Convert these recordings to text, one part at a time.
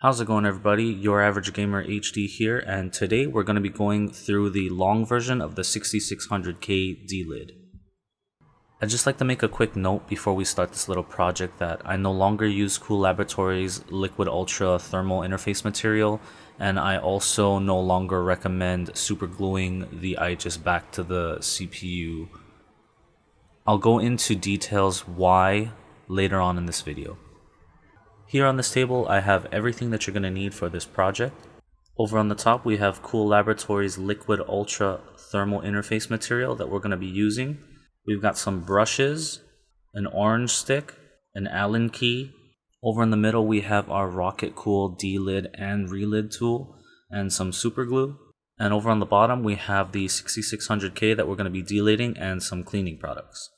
How's it going, everybody? Your Average Gamer HD here, and today we're going to be going through the long version of the 6600K Delid. I'd just like to make a quick note before we start this little project that I no longer use Coollaboratory's Liquid Ultra thermal interface material, and I also no longer recommend super gluing the IHS back to the CPU. I'll go into details why later on in this video. Here on this table, I have everything that you're going to need for this project. Over on the top, we have Coollaboratory's Liquid Ultra thermal interface material that we're going to be using. We've got some brushes, an orange stick, an Allen key. Over in the middle, we have our Rocket Cool Delid and Delid Tool and some super glue. And over on the bottom, we have the 6600K that we're going to be delidding and some cleaning products.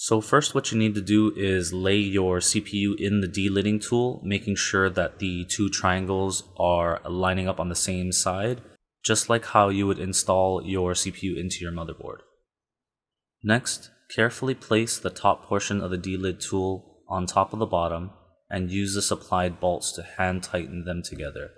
So first, what you need to do is lay your CPU in the delidding tool, making sure that the two triangles are lining up on the same side, just like how you would install your CPU into your motherboard. Next, carefully place the top portion of the Delid tool on top of the bottom and use the supplied bolts to hand tighten them together.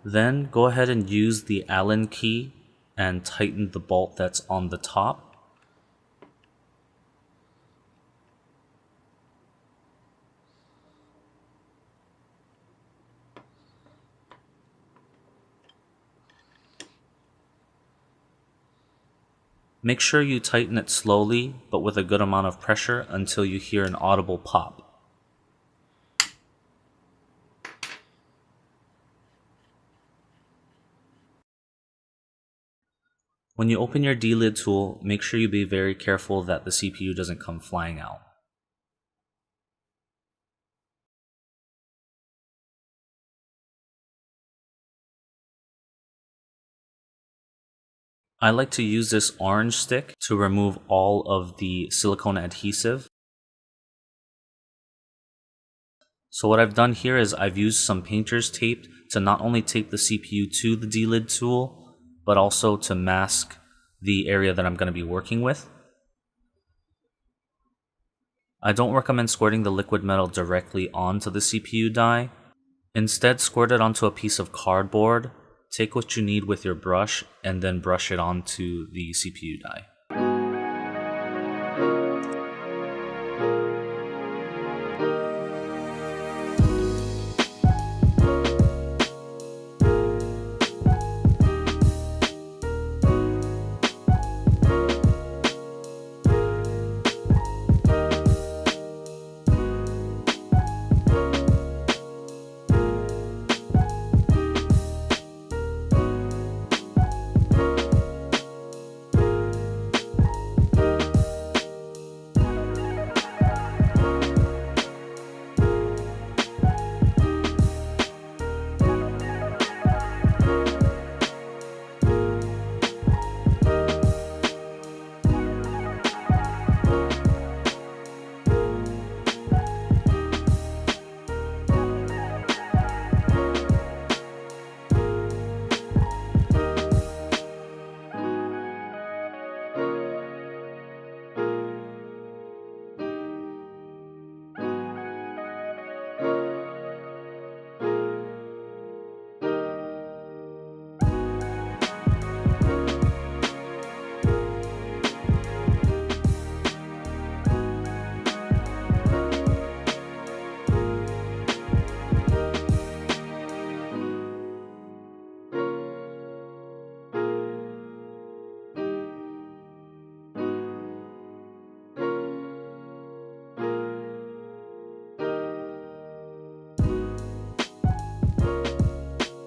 Then go ahead and use the Allen key and tighten the bolt that's on the top. Make sure you tighten it slowly, but with a good amount of pressure until you hear an audible pop. When you open your Delid tool, make sure you be very careful that the CPU doesn't come flying out. I like to use this orange stick to remove all of the silicone adhesive. So what I've done here is I've used some painter's tape to not only tape the CPU to the Delid tool, but also to mask the area that I'm going to be working with. I don't recommend squirting the liquid metal directly onto the CPU die. Instead, squirt it onto a piece of cardboard, take what you need with your brush, and then brush it onto the CPU die.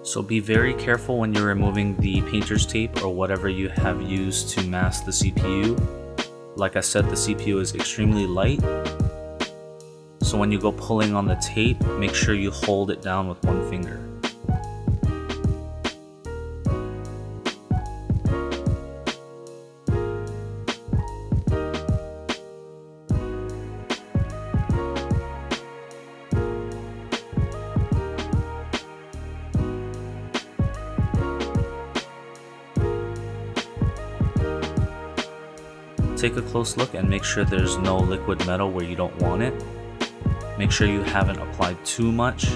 So be very careful when you're removing the painter's tape or whatever you have used to mask the CPU. Like I said, the CPU is extremely light, so when you go pulling on the tape, make sure you hold it down with one finger. Take a close look and make sure there's no liquid metal where you don't want it. Make sure you haven't applied too much.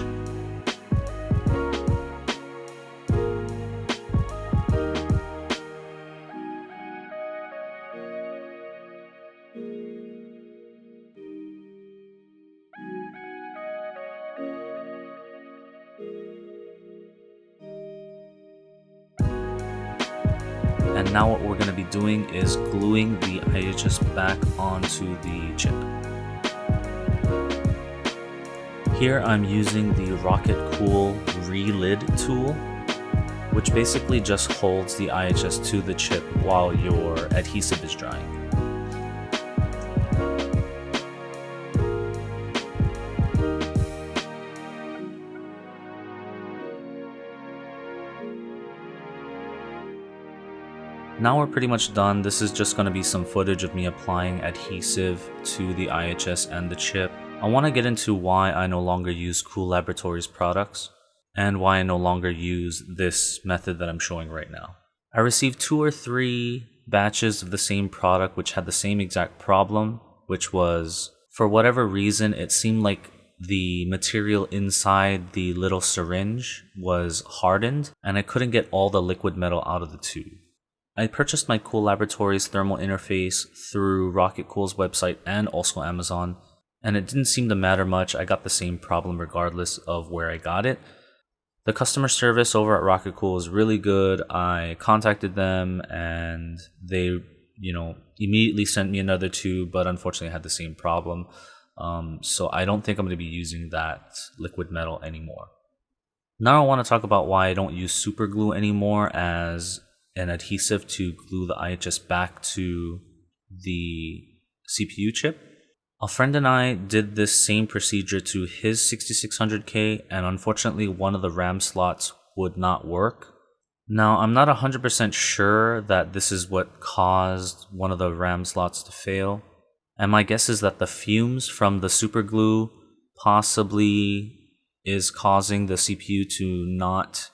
And now what we're going to be doing is gluing the IHS back onto the chip. Here I'm using the Delid Tool, which basically just holds the IHS to the chip while your adhesive is drying. Now we're pretty much done. This is just going to be some footage of me applying adhesive to the IHS and the chip. I want to get into why I no longer use Coollaboratory's products and why I no longer use this method that I'm showing right now. I received 2 or 3 batches of the same product which had the same exact problem, which was, for whatever reason, it seemed like the material inside the little syringe was hardened and I couldn't get all the liquid metal out of the tube. I purchased my Coollaboratory's thermal interface through Rocket Cool's website and also Amazon, and it didn't seem to matter much. I got the same problem regardless of where I got it. The customer service over at Rocket Cool is really good. I contacted them and they, immediately sent me another tube, but unfortunately I had the same problem. So I don't think I'm going to be using that liquid metal anymore. Now I want to talk about why I don't use super glue anymore as an adhesive to glue the IHS back to the CPU chip. A friend and I did this same procedure to his 6600K, and unfortunately one of the RAM slots would not work. Now I'm not 100% sure that this is what caused one of the RAM slots to fail, and my guess is that the fumes from the super glue possibly is causing the CPU to not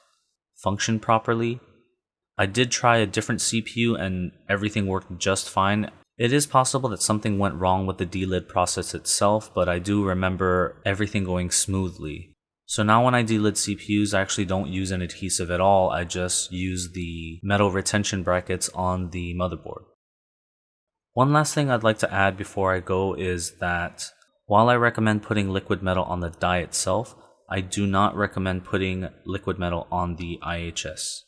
function properly. I did try a different CPU and everything worked just fine. It is possible that something went wrong with the delid process itself, but I do remember everything going smoothly. So now when I delid CPUs, I actually don't use an adhesive at all. I just use the metal retention brackets on the motherboard. One last thing I'd like to add before I go is that while I recommend putting liquid metal on the die itself, I do not recommend putting liquid metal on the IHS.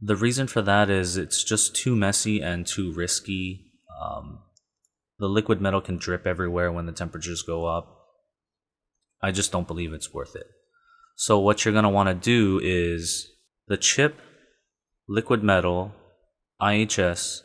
The reason for that is it's just too messy and too risky. The liquid metal can drip everywhere when the temperatures go up. I just don't believe it's worth it. So what you're going to want to do is the chip, liquid metal, IHS,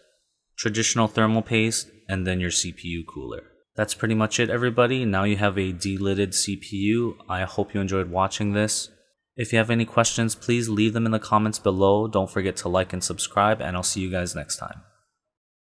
traditional thermal paste, and then your CPU cooler. That's pretty much it, everybody. Now you have a delided CPU. I hope you enjoyed watching this. If you have any questions, please leave them in the comments below. Don't forget to like and subscribe, and I'll see you guys next time.